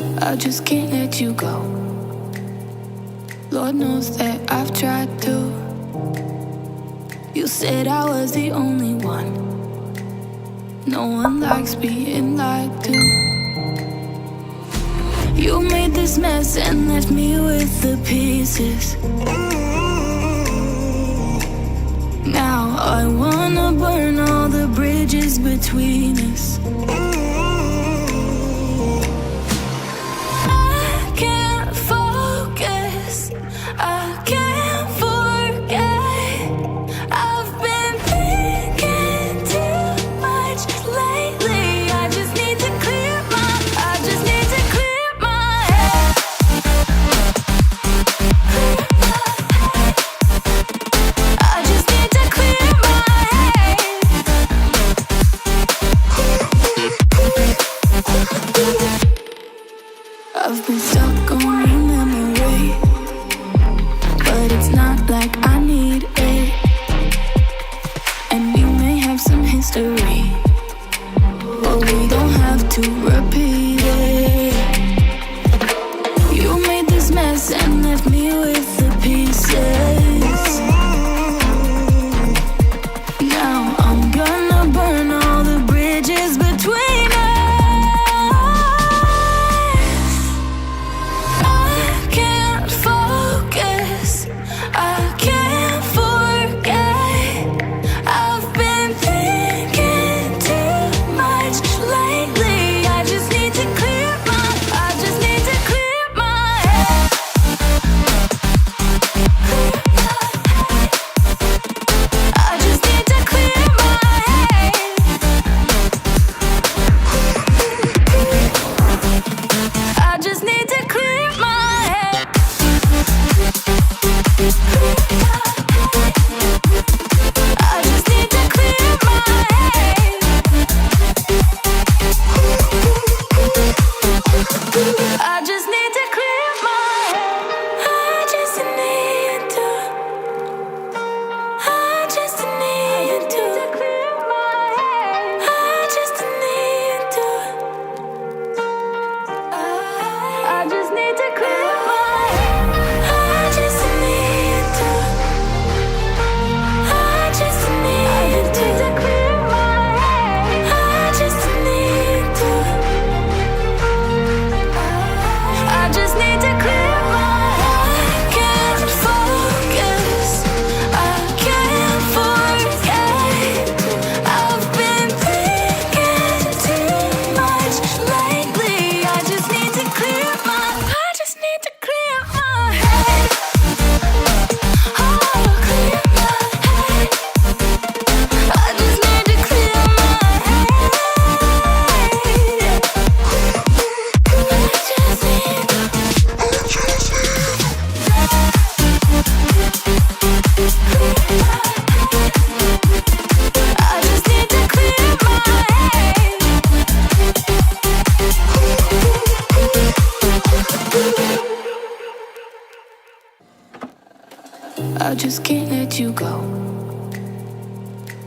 I just can't let you go. Lord knows that I've tried to. You said I was the only one. No one likes being lied to. You made this mess and left me with the pieces. Now I wanna burn all the bridges between us. I can't focus, I can't forget. I've been thinking too much lately. I just need to clear my head. I just need to clear my head. I've been stuck on your memory, but it's not like I need it. And we may have some history, but we don't have to repeat it. You made this mess and left me with the pieces. Now I'm gonna burn all the bridges between us. I can't focus, I can't forget. I've been thinking too much lately. I just need to clear my head. I just need to clear my head. I just need to clear my head. I just need to clear my head. I just need to clear my head. I just need to. I just need to clear my head. I just need to. I just need to clear my head. I just need to. I just need to clear my head. I just need to. I just need to clear my head. I can't focus, I can't forget. I've been thinking too much lately. I just need to clear my head. Oh, clear my head. I just need to clear my head. I just need to clear my head. I just can't let you go.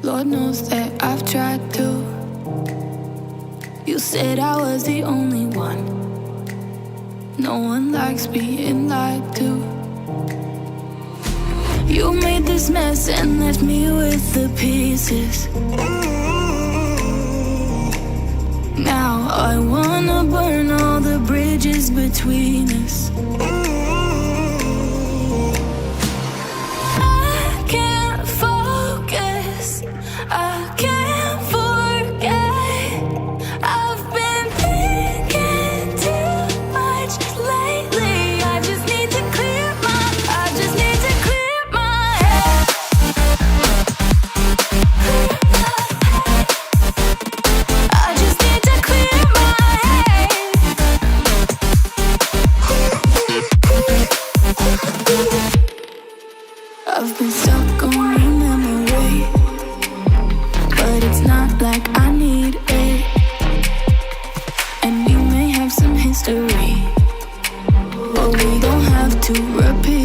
Lord knows that I've tried to. You said I was the only one. No one likes being lied to. You made this mess and left me with the pieces. Now I wanna burn all the bridges between us. I can't focus, I can't forget. I've been thinking too much lately. I just need to clear my head. I just need to clear my head. I've been stuck on your memory, but it's not like I need it. And we may have some history, but we don't have to repeat.